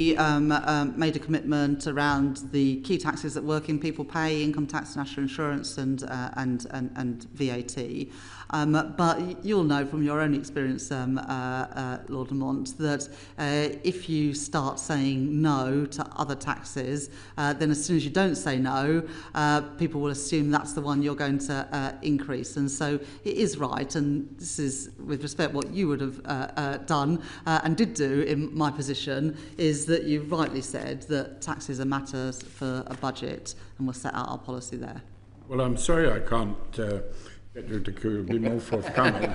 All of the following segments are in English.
He made a commitment around the key taxes that working people pay: income tax, national insurance, and VAT. But you'll know from your own experience, Lord Lamont, that if you start saying no to other taxes, then as soon as you don't say no, people will assume that's the one you're going to increase. And so it is right, and this is, with respect, what you would have done and did do in my position, is that you rightly said that taxes are matters for a budget, and we'll set out our policy there. Well, I'm sorry I can't get you to be more forthcoming.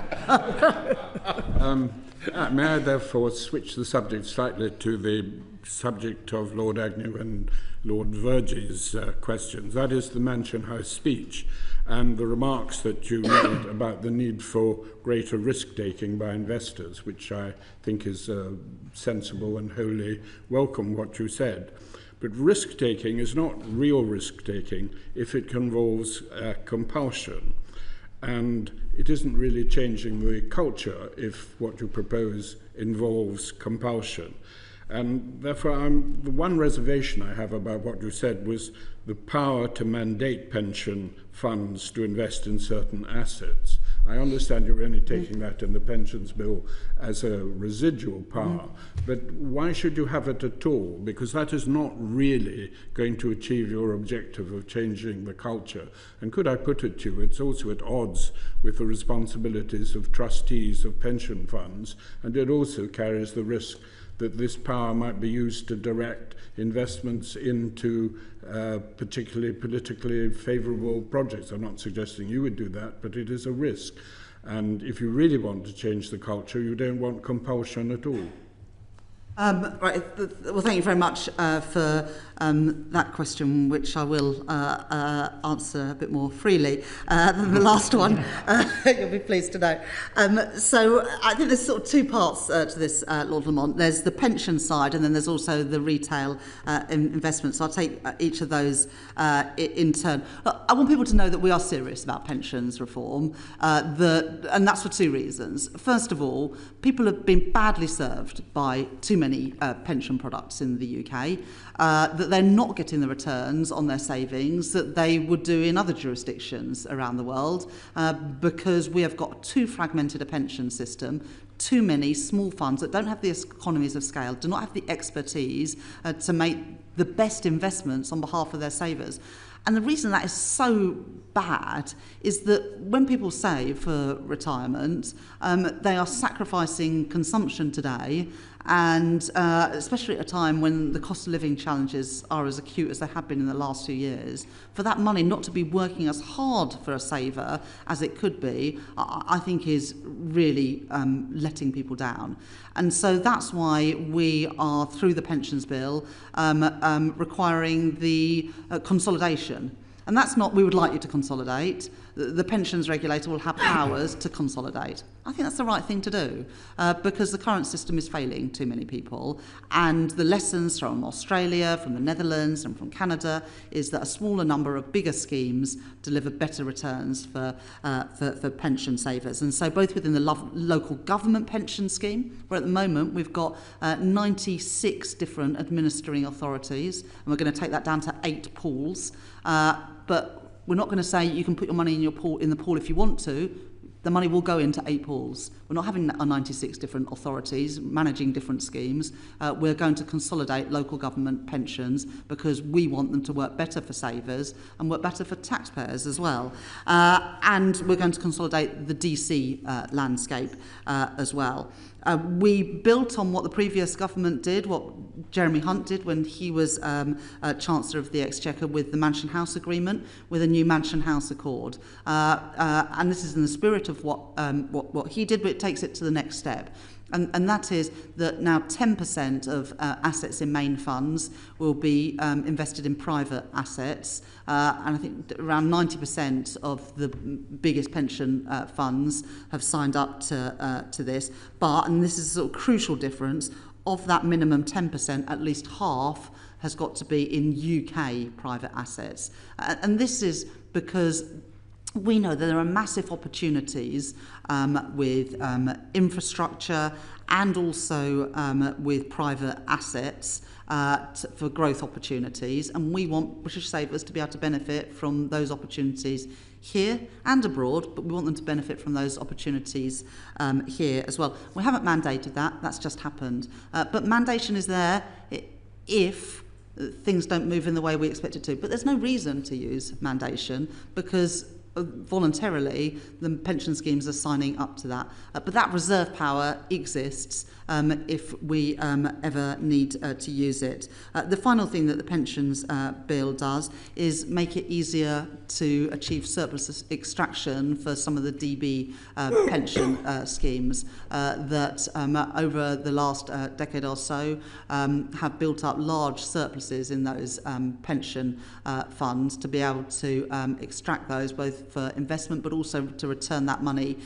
May I therefore switch the subject slightly to the subject of Lord Agnew and Lord Vergey's questions. That is the Mansion House speech and the remarks that you made about the need for greater risk-taking by investors, which I think is sensible and wholly welcome what you said. But risk-taking is not real risk-taking if it involves compulsion. And it isn't really changing the culture if what you propose involves compulsion. And therefore, the one reservation I have about what you said was the power to mandate pension funds to invest in certain assets. I understand you're only taking that in the pensions bill as a residual power, but why should you have it at all? Because that is not really going to achieve your objective of changing the culture. And could I put it to you, it's also at odds with the responsibilities of trustees of pension funds, and it also carries the risk that this power might be used to direct investments into particularly politically favourable projects. I'm not suggesting you would do that, but it is a risk. And if you really want to change the culture, you don't want compulsion at all. Right. Well, thank you very much for that question, which I will answer a bit more freely than the last one. You'll be pleased to know. So I think there's sort of two parts to this, Lord Lamont. There's the pension side, and then there's also the retail investment. So I'll take each of those in turn. I want people to know that we are serious about pensions reform, and that's for two reasons. First of all, people have been badly served by too many pension products in the UK, that they're not getting the returns on their savings that they would do in other jurisdictions around the world, because we have got too fragmented a pension system, too many small funds that don't have the economies of scale, do not have the expertise to make the best investments on behalf of their savers. And the reason that is so bad is that when people save for retirement, they are sacrificing consumption today, and especially at a time when the cost of living challenges are as acute as they have been in the last few years, for that money not to be working as hard for a saver as it could be, I think is really letting people down. And so that's why we are, through the pensions bill, requiring the consolidation. And that's not, we would like you to consolidate. The pensions regulator will have powers to consolidate. I think that's the right thing to do, because the current system is failing too many people. And the lessons from Australia, from the Netherlands and from Canada is that a smaller number of bigger schemes deliver better returns for pension savers. And so both within the local government pension scheme, where at the moment we've got 96 different administering authorities, and we're going to take that down to 8 pools, but we're not going to say you can put your money in the pool if you want to. The money will go into 8 pools. We're not having 96 different authorities managing different schemes. We're going to consolidate local government pensions because we want them to work better for savers and work better for taxpayers as well. And we're going to consolidate the DC landscape as well. We built on what the previous government did, what Jeremy Hunt did when he was Chancellor of the Exchequer, with the Mansion House Agreement, with a new Mansion House Accord. And this is in the spirit of what he did, but it takes it to the next step. And that is that now 10% of assets in main funds will be invested in private assets. And I think around 90% of the biggest pension funds have signed up to this. But, and this is a sort of crucial difference, of that minimum 10%, at least half has got to be in UK private assets. And this is because we know that there are massive opportunities with infrastructure and also with private assets for growth opportunities, and we want British savers to be able to benefit from those opportunities here and abroad, but we want them to benefit from those opportunities here as well. We haven't mandated that, that's just happened. But mandation is there if things don't move in the way we expect it to. But there's no reason to use mandation because voluntarily the pension schemes are signing up to that. But that reserve power exists if we ever need to use it. The final thing that the pensions bill does is make it easier to achieve surplus extraction for some of the DB pension schemes that over the last decade or so have built up large surpluses in those pension funds to be able to extract those both for investment but also to return that money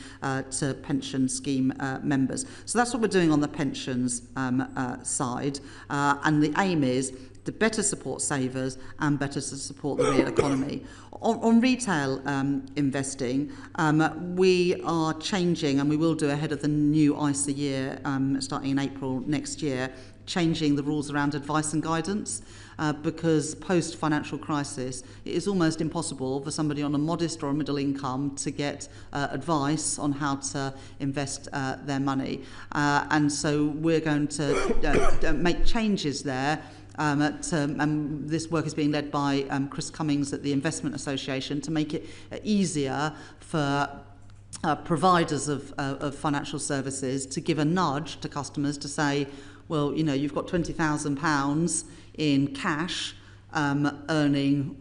to pension scheme members. So that's what we're doing on the pensions side, and the aim is to better support savers and better to support the real economy. On retail investing, we are changing, and we will do ahead of the new ISA year starting in April next year, changing the rules around advice and guidance because post-financial crisis it is almost impossible for somebody on a modest or a middle income to get advice on how to invest their money. And so we're going to make changes there. This work is being led by Chris Cummings at the Investment Association to make it easier for providers of financial services to give a nudge to customers to say, well, you know, you've got £20,000 in cash earning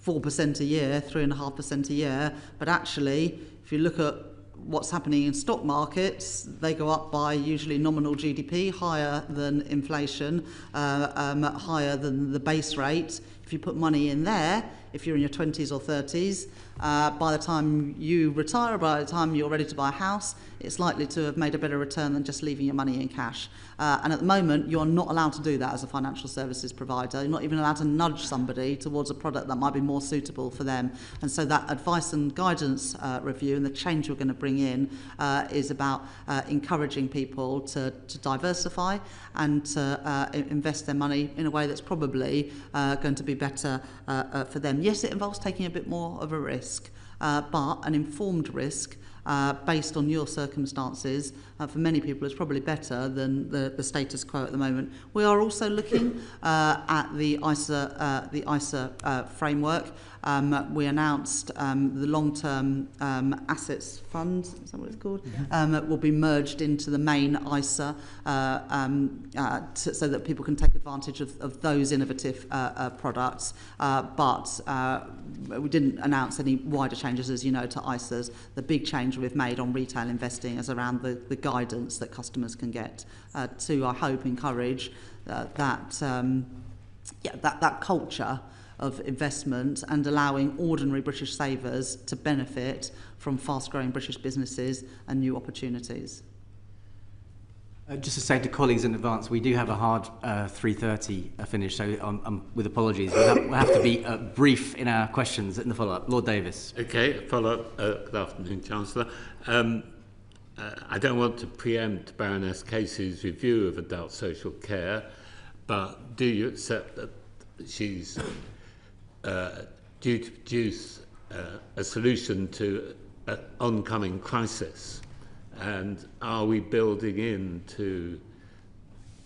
4% a year, 3.5% a year, but actually, if you look at what's happening in stock markets, they go up by usually nominal GDP, higher than inflation, higher than the base rate. If you put money in there, if you're in your 20s or 30s, by the time you retire, by the time you're ready to buy a house, it's likely to have made a better return than just leaving your money in cash. And at the moment, you're not allowed to do that as a financial services provider. You're not even allowed to nudge somebody towards a product that might be more suitable for them. And so that advice and guidance review and the change we're going to bring in is about encouraging people to diversify and to invest their money in a way that's probably going to be better for them. Yes, it involves taking a bit more of a risk, but an informed risk based on your circumstances for many people is probably better than the status quo at the moment. We are also looking at the ISA framework. We announced the long-term assets fund, is that what it's called? Will be merged into the main ISA so that people can take advantage of those innovative products. But we didn't announce any wider changes, as you know, to ISAs. The big change we've made on retail investing is around the guidance that customers can get to, I hope, encourage that culture of investment and allowing ordinary British savers to benefit from fast-growing British businesses and new opportunities. Just to say to colleagues in advance, we do have a hard 3:30 finish, so with apologies, we'll have to be brief in our questions in the follow-up. Lord Davis. Okay, follow-up. Good afternoon, Chancellor. I don't want to preempt Baroness Casey's review of adult social care, but do you accept that she's due to produce a solution to an oncoming crisis? And are we building into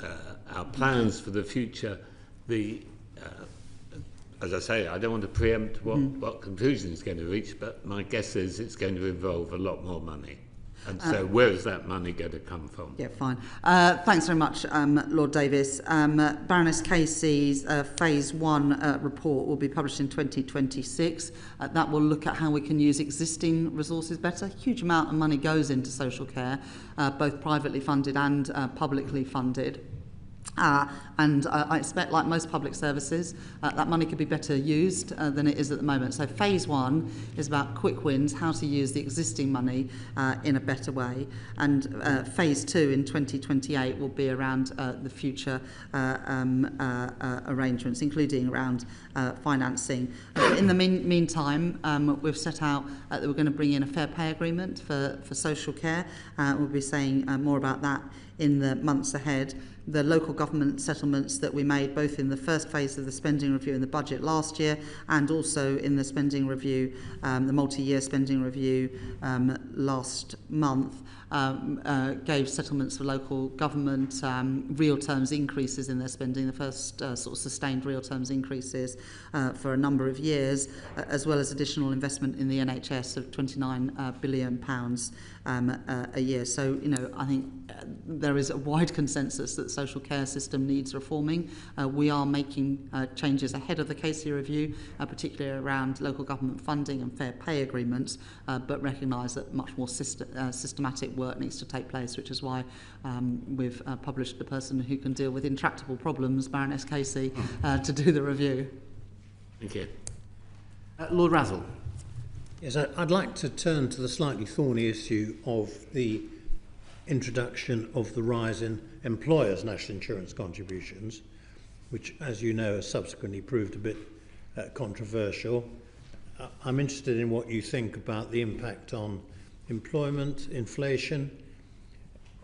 our plans for the future as I say, I don't want to preempt what conclusion it's going to reach, but my guess is it's going to involve a lot more money. And so where is that money going to come from? Yeah, fine. Thanks very much, Lord Davis. Baroness Casey's Phase 1 report will be published in 2026. That will look at how we can use existing resources better. A huge amount of money goes into social care, both privately funded and publicly funded. And I expect, like most public services, that money could be better used than it is at the moment. So phase one is about quick wins, how to use the existing money in a better way. And phase two in 2028 will be around the future arrangements, including around financing. In the meantime, we've set out that we're going to bring in a fair pay agreement for social care. We'll be saying more about that in the months ahead. The local government settlements that we made both in the first phase of the spending review in the budget last year and also in the spending review, the multi-year spending review last month, gave settlements for local government real terms increases in their spending, the first sort of sustained real terms increases for a number of years, as well as additional investment in the NHS of £29 billion a year. So, I think there is a wide consensus that the social care system needs reforming. We are making changes ahead of the Casey review, particularly around local government funding and fair pay agreements, but recognise that much more systematic work needs to take place, which is why we've published the person who can deal with intractable problems, Baroness Casey, to do the review. Thank you. Lord Razzle. Yes, I'd like to turn to the slightly thorny issue of the introduction of the rise in employers' national insurance contributions, which, as you know, has subsequently proved a bit controversial. I'm interested in what you think about the impact on employment, inflation.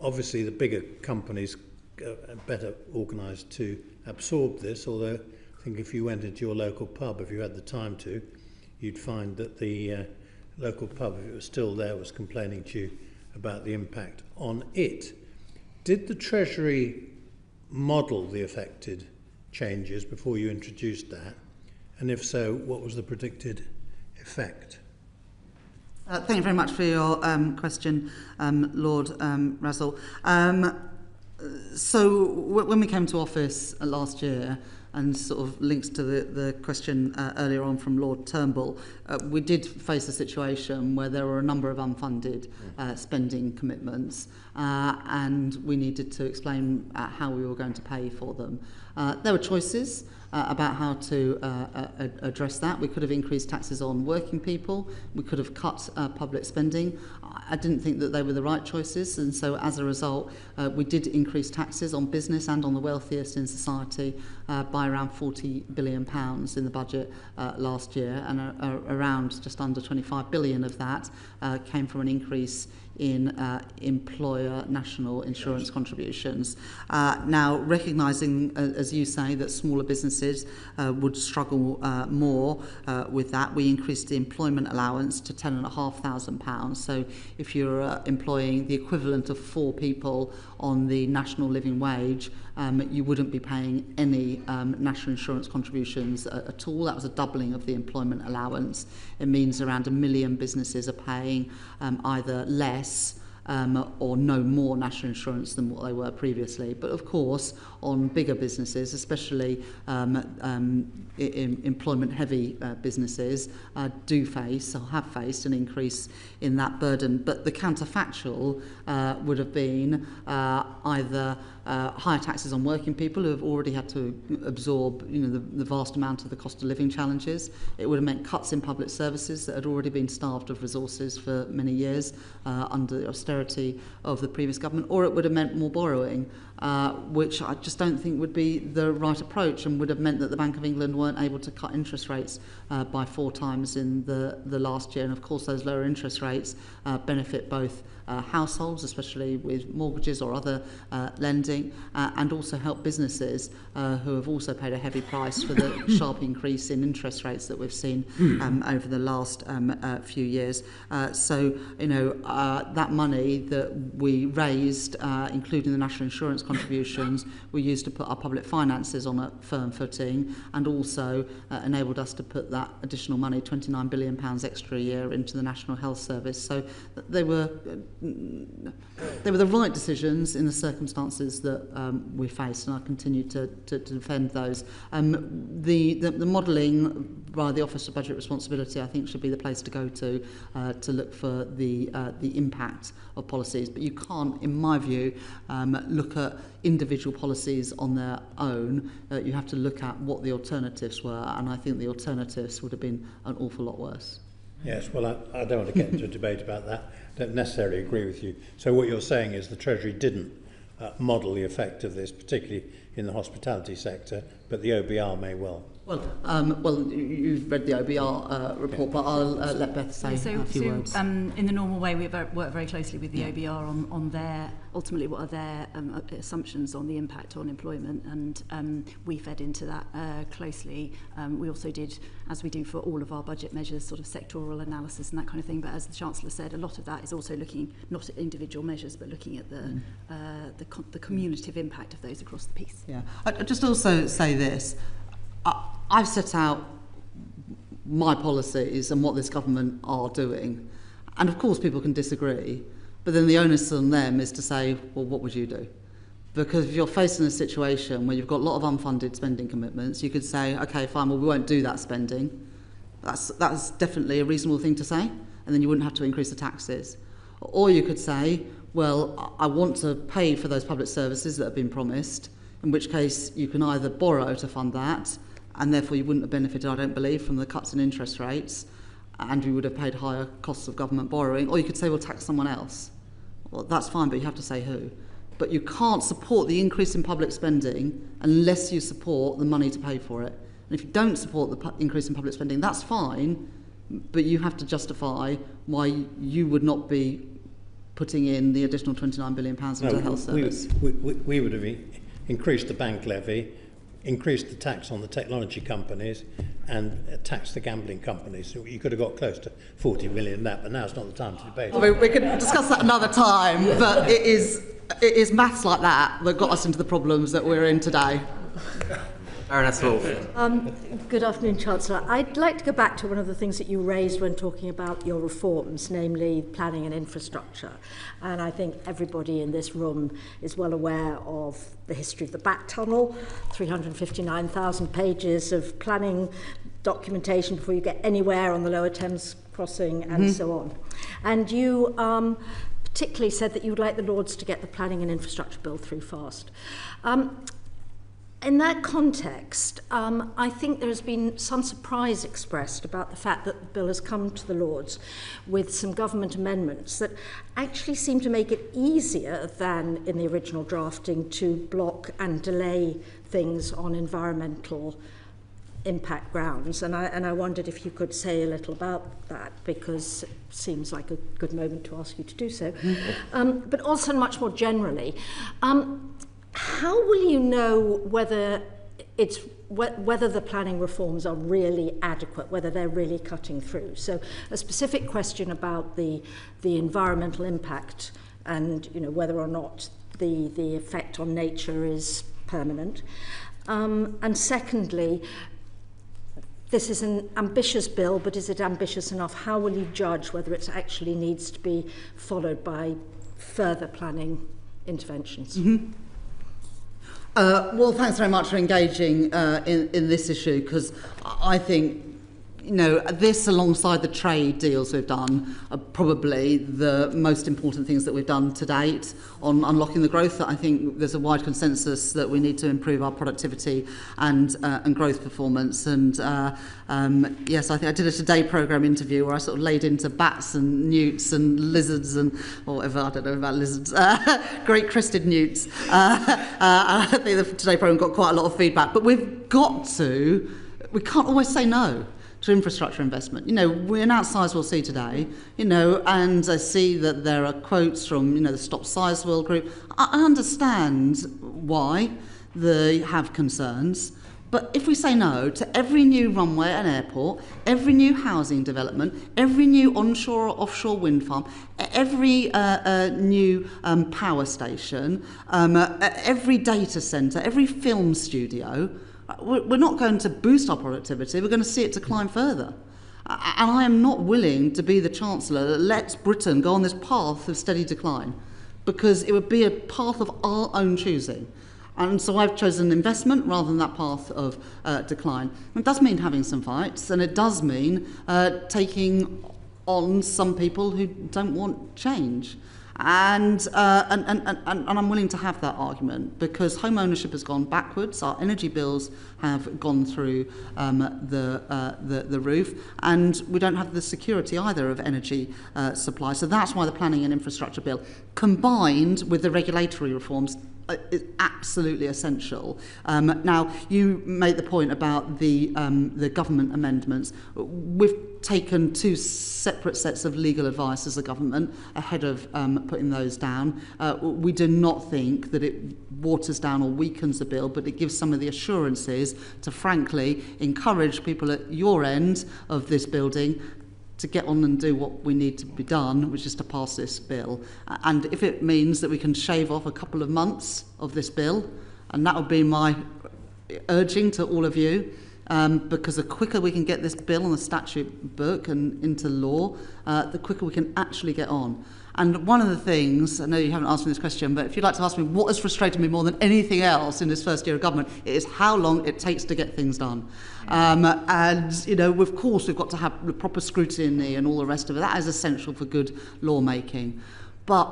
Obviously, the bigger companies are better organised to absorb this, although I think if you went into your local pub, if you had the time to, you'd find that the local pub, if it was still there, was complaining to you about the impact on it. Did the Treasury model the affected changes before you introduced that? And if so, what was the predicted effect? Thank you very much for your question, Lord Razzle. So when we came to office last year, and sort of links to the question earlier on from Lord Turnbull, we did face a situation where there were a number of unfunded spending commitments, and we needed to explain how we were going to pay for them. There were choices about how to address that. We could have increased taxes on working people. We could have cut public spending. I didn't think that they were the right choices, and so as a result, we did increase taxes on business and on the wealthiest in society by around £40 billion in the budget last year, and around just under 25 billion of that came from an increase in employer national insurance contributions. Now, recognising, as you say, that smaller businesses would struggle more with that, we increased the employment allowance to £10,500. So if you're employing the equivalent of 4 people on the national living wage, you wouldn't be paying any national insurance contributions at all. That was a doubling of the employment allowance. It means around 1 million businesses are paying either less or no more national insurance than what they were previously. But of course, on bigger businesses, especially employment-heavy businesses, do face or have faced an increase in that burden. But the counterfactual would have been either higher taxes on working people who have already had to absorb the vast amount of the cost of living challenges. It would have meant cuts in public services that had already been starved of resources for many years under the austerity of the previous government, or it would have meant more borrowing, which I just don't think would be the right approach, and would have meant that the Bank of England weren't able to cut interest rates by 4 times in the last year. And of course those lower interest rates benefit both households, especially with mortgages or other lending, and also help businesses who have also paid a heavy price for the sharp increase in interest rates that we've seen over the last few years. So that money that we raised, including the national insurance contributions, we used to put our public finances on a firm footing, and also enabled us to put that additional money, £29 billion extra a year, into the National Health Service. So they were the right decisions in the circumstances that we faced, and I continue to defend those. The modelling by the Office of Budget Responsibility, I think, should be the place to go to look for the impact of policies. But you can't, in my view, look at individual policies on their own. You have to look at what the alternatives were, and I think the alternatives would have been an awful lot worse. Yes, well, I don't want to get into a debate about that. I don't necessarily agree with you. So what you're saying is the Treasury didn't model the effect of this, particularly in the hospitality sector, but the OBR may well. Well, you've read the OBR report, but I'll let Beth say a few words. In the normal way, we work very closely with the OBR on their, ultimately what are their assumptions on the impact on employment, and we fed into that closely. We also did, as we do for all of our budget measures, sort of sectoral analysis and that kind of thing, but as the Chancellor said, a lot of that is also looking not at individual measures, but looking at the cumulative impact of those across the piece. Yeah, I'd just also say this. I've set out my policies and what this government are doing. And of course people can disagree, but then the onus on them is to say, well, what would you do? Because if you're facing a situation where you've got a lot of unfunded spending commitments, you could say, okay, fine, well, we won't do that spending. That's definitely a reasonable thing to say, and then you wouldn't have to increase the taxes. Or you could say, well, I want to pay for those public services that have been promised, in which case you can either borrow to fund that, and therefore you wouldn't have benefited, I don't believe, from the cuts in interest rates, and you would have paid higher costs of government borrowing. Or you could say, well, tax someone else. Well, that's fine, but you have to say who. But you can't support the increase in public spending unless you support the money to pay for it. And if you don't support the increase in public spending, that's fine, but you have to justify why you would not be putting in the additional £29 billion into the health service. We would have increased the bank levy, increased the tax on the technology companies, and taxed the gambling companies. So you could have got close to 40 million in that, but now it's not the time to debate. We could discuss that another time, but it is maths like that got us into the problems that we're in today. Baroness Wolf. Good afternoon, Chancellor. I'd like to go back to one of the things that you raised when talking about your reforms, namely planning and infrastructure. And I think everybody in this room is well aware of the history of the Back Tunnel, 359,000 pages of planning documentation before you get anywhere on the Lower Thames crossing and so on. And you particularly said that you would like the Lords to get the planning and infrastructure bill through fast. In that context, I think there has been some surprise expressed about the fact that the bill has come to the Lords with some government amendments that actually seem to make it easier than in the original drafting to block and delay things on environmental impact grounds. And I wondered if you could say a little about that, because it seems like a good moment to ask you to do so. But also much more generally, how will you know whether the planning reforms are really adequate, whether they're really cutting through? So a specific question about the environmental impact and whether or not the effect on nature is permanent. And secondly, this is an ambitious bill, but is it ambitious enough? How will you judge whether it actually needs to be followed by further planning interventions? Well, thanks very much for engaging in this issue, because I think this, alongside the trade deals we've done, are probably the most important things that we've done to date on unlocking the growth. I think there's a wide consensus that we need to improve our productivity and growth performance. And yes, I think I did a Today programme interview where I sort of laid into bats and newts and lizards and whatever, I don't know about lizards, great crested newts. I think the Today programme got quite a lot of feedback, but we can't always say no to infrastructure investment. We announced Sizewell C today, and I see that there are quotes from, the Stop Sizewell group. I understand why they have concerns, but if we say no to every new runway and airport, every new housing development, every new onshore or offshore wind farm, every new power station, every data centre, every film studio, we're not going to boost our productivity, we're going to see it decline further. And I am not willing to be the Chancellor that lets Britain go on this path of steady decline, because it would be a path of our own choosing. And so I've chosen investment rather than that path of decline. It does mean having some fights, and it does mean taking on some people who don't want change. And I'm willing to have that argument, because home ownership has gone backwards, our energy bills have gone through the roof, and we don't have the security either of energy supply. So that's why the planning and infrastructure bill, combined with the regulatory reforms, is absolutely essential. Now, you made the point about the government amendments. We've taken two separate sets of legal advice as a government ahead of putting those down. We do not think that it waters down or weakens the bill, but it gives some of the assurances to, frankly, encourage people at your end of this building to get on and do what we need to be done, which is to pass this bill. And if it means that we can shave off a couple of months of this bill, and that would be my urging to all of you, because the quicker we can get this bill on the statute book and into law, the quicker we can actually get on. And one of the things, I know you haven't asked me this question, but if you'd like to ask me what has frustrated me more than anything else in this first year of government, it is how long it takes to get things done. And, you know, of course, we've got to have the proper scrutiny and all the rest of it. That is essential for good lawmaking. But,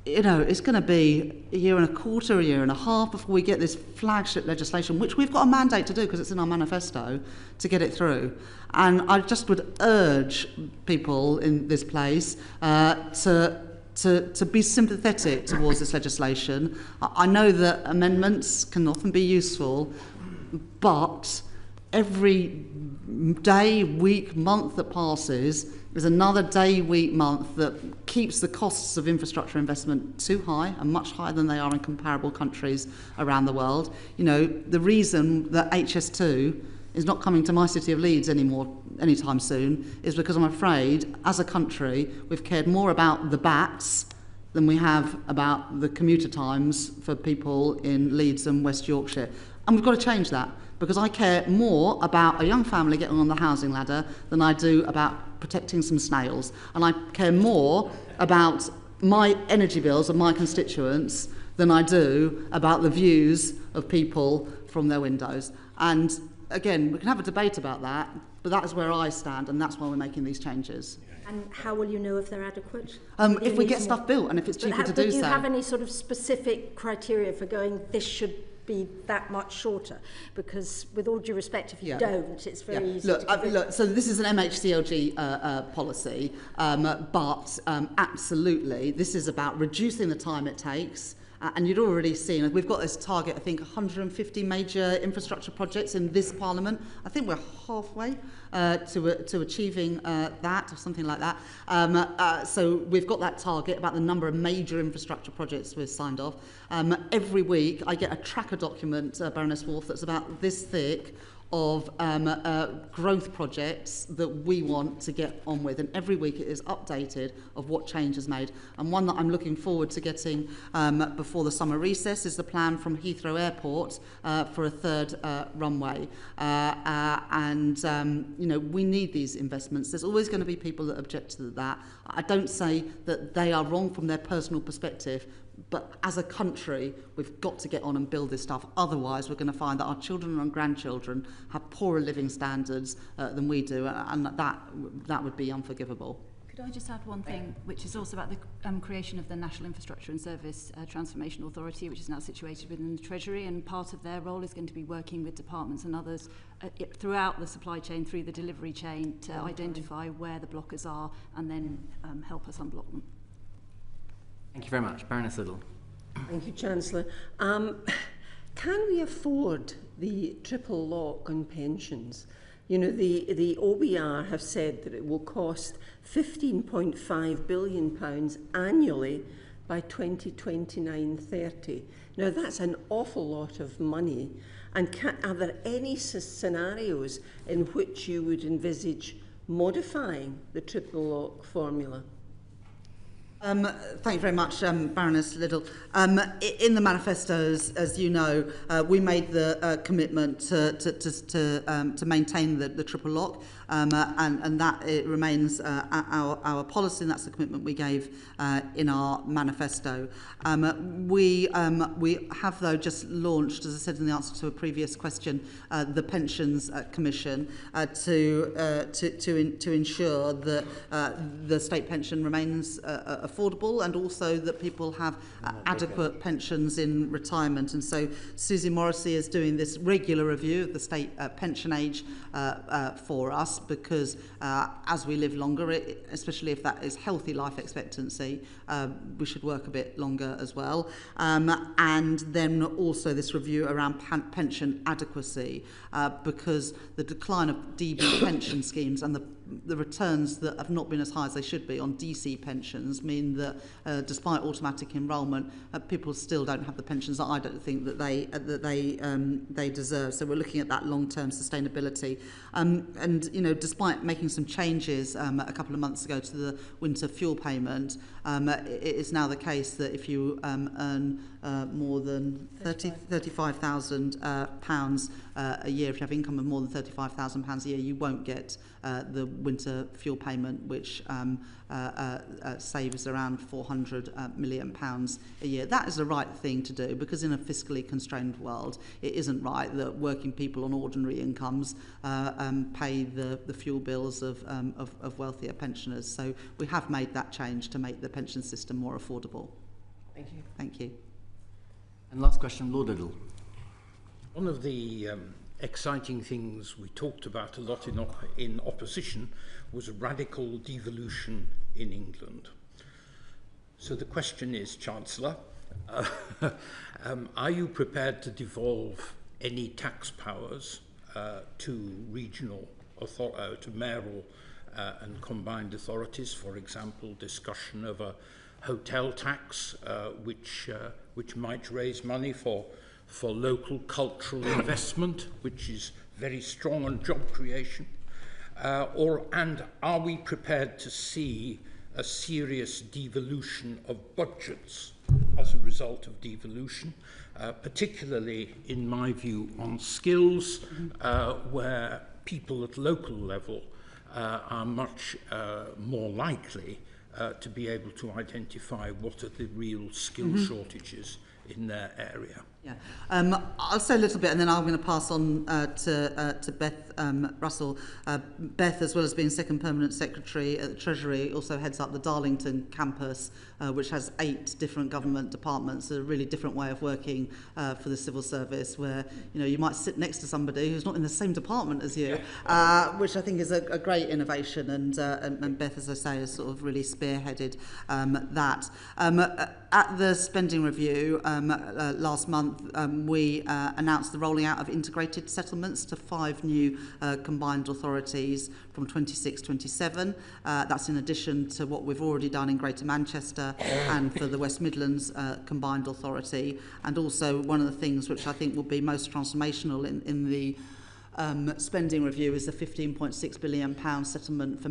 you know, it's going to be a year and a quarter, a year and a half before we get this flagship legislation, which we've got a mandate to do because it's in our manifesto, to get it through. And I just would urge people in this place to be sympathetic towards this legislation. I know that amendments can often be useful, but every day, week, month that passes is another day, week, month that keeps the costs of infrastructure investment too high and much higher than they are in comparable countries around the world. You know, the reason that HS2 is not coming to my city of Leeds anymore anytime soon is because I'm afraid, as a country, we've cared more about the bats than we have about the commuter times for people in Leeds and West Yorkshire. And we've got to change that, because I care more about a young family getting on the housing ladder than I do about protecting some snails. And I care more about my energy bills and my constituents than I do about the views of people from their windows. And again, we can have a debate about that, but that is where I stand, and that's why we're making these changes. And how will you know if they're adequate? If we get stuff built and if it's cheaper to do so. Do you have any sort of specific criteria for going, this should be that much shorter? Because with all due respect, if you don't, it's very easy to so this is an MHCLG policy, but absolutely, this is about reducing the time it takes. And you'd already seen, we've got this target, I think, 150 major infrastructure projects in this Parliament. I think we're halfway to achieving that, or something like that. So we've got that target about the number of major infrastructure projects we've signed off. Every week I get a tracker document, Baroness Wolf, that's about this thick, of growth projects that we want to get on with, and every week it is updated of what change is made. And one that I'm looking forward to getting before the summer recess is the plan from Heathrow Airport for a third runway. You know, we need these investments. There's always going to be people that object to that. I don't say that they are wrong from their personal perspective, but as a country, we've got to get on and build this stuff. Otherwise, we're going to find that our children and grandchildren have poorer living standards than we do, and that would be unforgivable. Could I just add one thing, which is also about the creation of the National Infrastructure and Service Transformation Authority, which is now situated within the Treasury, and part of their role is going to be working with departments and others throughout the supply chain, through the delivery chain, to identify where the blockers are and then help us unblock them. Thank you very much. Baroness Liddell. Thank you, Chancellor. Can we afford the triple lock on pensions? You know, the OBR have said that it will cost £15.5 billion annually by 2029-30. Now, that's an awful lot of money. And are there any scenarios in which you would envisage modifying the triple lock formula? Thank you very much, Baroness Liddell. In the manifestos, as you know, we made the commitment to maintain the triple lock, and that it remains our policy, and that's the commitment we gave in our manifesto. We have, though, just launched, as I said in the answer to a previous question, the Pensions Commission to ensure that the state pension remains affordable, and also that people have adequate pensions in retirement. And so Susie Morrissey is doing this regular review of the state pension age for us, because as we live longer, especially if that is healthy life expectancy, we should work a bit longer as well. And then also this review around pension adequacy, because the decline of DB pension schemes and the returns that have not been as high as they should be on DC pensions mean that despite automatic enrolment, people still don't have the pensions that I don't think that they deserve. So we're looking at that long-term sustainability. And you know, despite making some changes a couple of months ago to the winter fuel payment, it is now the case that if you earn more than £35,000 a year, if you have income of more than £35,000 a year, you won't get the winter fuel payment, which saves around £400 million a year. That is the right thing to do, because in a fiscally constrained world, it isn't right that working people on ordinary incomes pay the fuel bills of wealthier pensioners. So we have made that change to make the pension system more affordable. Thank you. Thank you. And last question, Lord Liddell. One of the exciting things we talked about a lot in opposition was radical devolution in England. So the question is, Chancellor, are you prepared to devolve any tax powers to regional to mayoral and combined authorities? For example, discussion of a hotel tax, which might raise money for local cultural investment, which is very strong on job creation? And are we prepared to see a serious devolution of budgets as a result of devolution, particularly, in my view, on skills, where people at local level are much more likely to be able to identify what are the real skill shortages in their area? Yeah, I'll say a little bit, and then I'm going to pass on to Beth Russell. Beth, as well as being second permanent secretary at the Treasury, also heads up the Darlington campus, which has 8 different government departments. A really different way of working for the civil service, where you might sit next to somebody who's not in the same department as you, which I think is a great innovation. And Beth, as I say, has sort of really spearheaded that. At the spending review last month, we announced the rolling out of integrated settlements to 5 new combined authorities from 26-27. That's in addition to what we've already done in Greater Manchester and for the West Midlands combined authority. And also one of the things which I think will be most transformational in the spending review is the £15.6 billion settlement for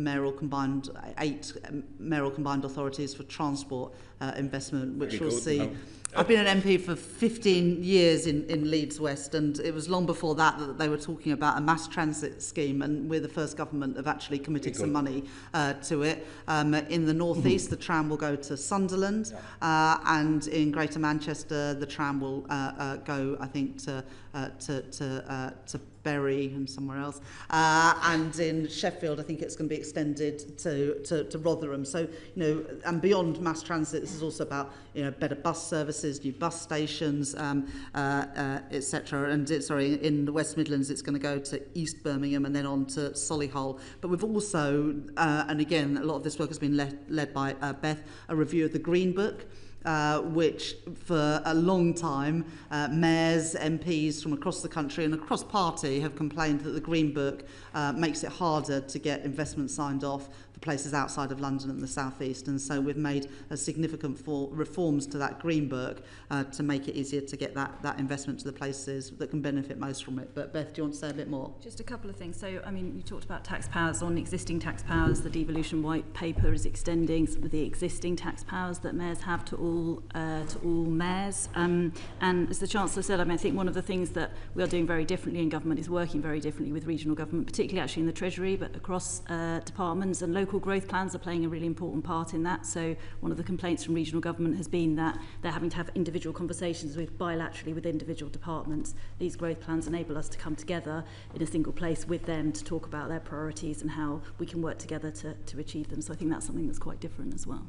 eight mayoral combined authorities for transport investment, which will see. I've been an MP for 15 years in Leeds West, and it was long before that they were talking about a mass transit scheme, and we're the first government that have actually committed some money to it. In the North East, the tram will go to Sunderland, and in Greater Manchester, the tram will go, I think, to Bury and somewhere else, and in Sheffield I think it's going to be extended to Rotherham. So and beyond mass transit, this is also about better bus services, new bus stations, etc. And in the West Midlands it's going to go to East Birmingham and then on to Solihull. But we've also and again a lot of this work has been led by Beth, a review of the Green Book. which for a long time mayors, MPs from across the country and across party have complained that the Green Book makes it harder to get investment signed off for places outside of London and the South East. And so we've made a significant reforms to that Green Book to make it easier to get that investment to the places that can benefit most from it. But Beth, do you want to say a bit more? Just a couple of things. So, I mean, you talked about tax powers. On existing tax powers, the devolution white paper is extending some of the existing tax powers that mayors have to all mayors. And as the Chancellor said, I mean, I think one of the things that we are doing very differently in government is working very differently with regional government, particularly actually in the Treasury, but across departments, and local growth plans are playing a really important part in that. So one of the complaints from regional government has been that they're having to have individual conversations bilaterally with individual departments. These growth plans enable us to come together in a single place with them to talk about their priorities and how we can work together to achieve them. So I think that's something that's quite different as well.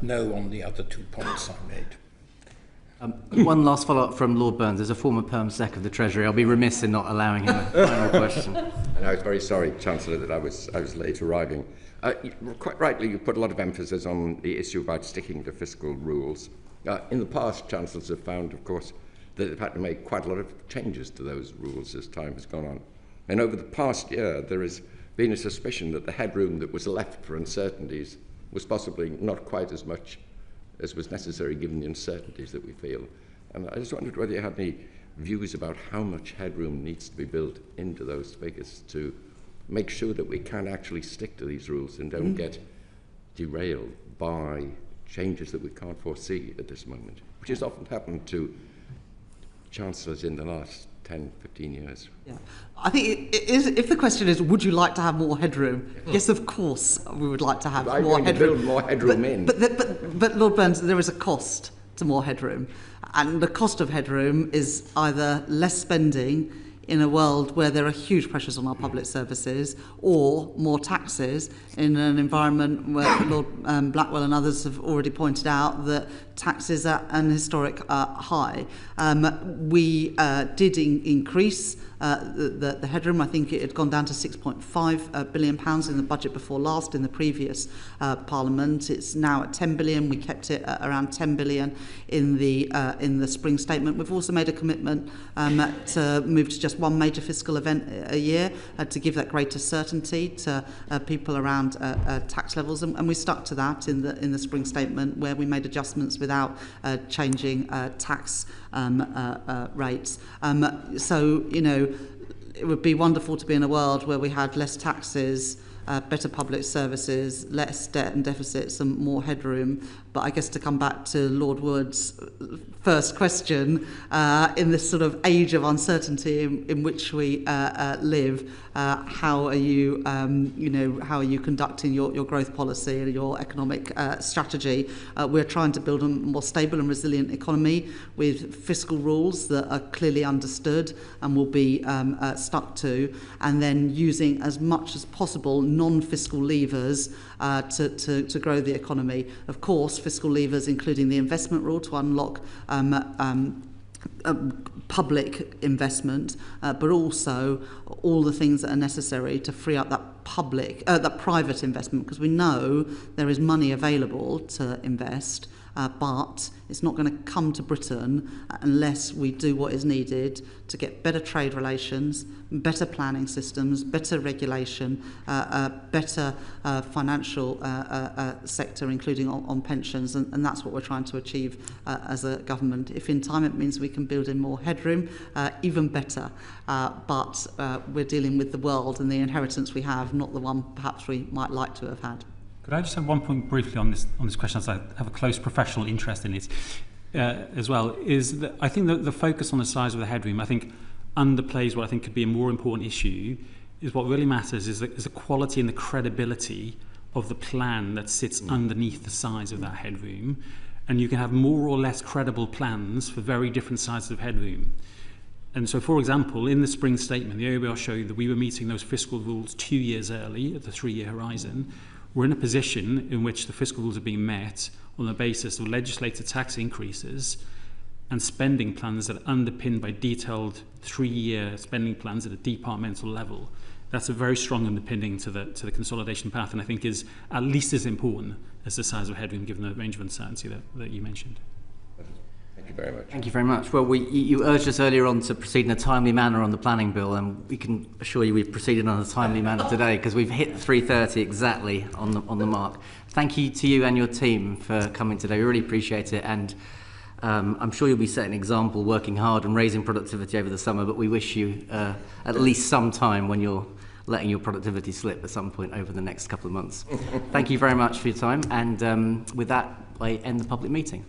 No on the other 2 points I made. One last follow-up from Lord Burns. As a former Perm Sec of the Treasury, I'll be remiss in not allowing him a final question. And I was very sorry, Chancellor, that I was late arriving. Quite rightly, you put a lot of emphasis on the issue about sticking to fiscal rules. In the past, Chancellors have found, of course, that they've had to make quite a lot of changes to those rules as time has gone on. And over the past year, there has been a suspicion that the headroom that was left for uncertainties was possibly not quite as much as was necessary given the uncertainties that we feel. And I just wondered whether you had any views about how much headroom needs to be built into those figures to make sure that we can actually stick to these rules and don't get derailed by changes that we can't foresee at this moment, which has often happened to Chancellors in the last 10, 15 years. Yeah, I think it is, if the question is, would you like to have more headroom? Yes, of course, we would like to have more headroom. Build more headroom But Lord Burns, there is a cost to more headroom. And the cost of headroom is either less spending in a world where there are huge pressures on our public services, or more taxes in an environment where Lord Blackwell and others have already pointed out that taxes are at an historic high. We did increase the headroom. I think it had gone down to £6.5 billion in the budget before last in the previous Parliament. It's now at 10 billion. We kept it at around 10 billion in the spring statement. We've also made a commitment to move to just one major fiscal event a year to give that greater certainty to people around tax levels, and we stuck to that in the spring statement, where we made adjustments without changing tax rates. So, you know, it would be wonderful to be in a world where we had less taxes, better public services, less debt and deficits, and more headroom. But I guess to come back to Lord Wood's first question, in this sort of age of uncertainty in which we live, how are you, how are you conducting your growth policy and your economic strategy? We're trying to build a more stable and resilient economy with fiscal rules that are clearly understood and will be stuck to, and then using as much as possible non-fiscal levers to grow the economy. Of course, fiscal levers including the investment rule to unlock public investment, but also all the things that are necessary to free up that private investment, because we know there is money available to invest, but it's not going to come to Britain unless we do what is needed to get better trade relations, better planning systems, better regulation, better financial sector, including on pensions, and that's what we're trying to achieve as a government. If in time it means we can build in more headroom, even better. But we're dealing with the world and the inheritance we have, not the one perhaps we might like to have had. Could I just have one point briefly on this question, as I have a close professional interest in it as well, is that I think that the focus on the size of the headroom, I think, underplays what I think could be a more important issue. Is what really matters is the quality and the credibility of the plan that sits underneath the size of that headroom. And you can have more or less credible plans for very different sizes of headroom. And so, for example, in the spring statement, the OBR showed that we were meeting those fiscal rules 2 years early at the 3-year horizon. We're in a position in which the fiscal rules are being met on the basis of legislated tax increases and spending plans that are underpinned by detailed 3-year spending plans at a departmental level. that's a very strong underpinning to the consolidation path, and I think is at least as important as the size of headroom, given the range of uncertainty that you mentioned. Thank you very much. Thank you very much. Well, you urged us earlier on to proceed in a timely manner on the planning bill, and we can assure you we've proceeded in a timely manner today because we've hit 3:30 exactly on the mark. Thank you to you and your team for coming today. We really appreciate it, and I'm sure you'll be setting an example, working hard and raising productivity over the summer, but we wish you at least some time when you're letting your productivity slip at some point over the next couple of months. Thank you very much for your time, and with that, I end the public meeting.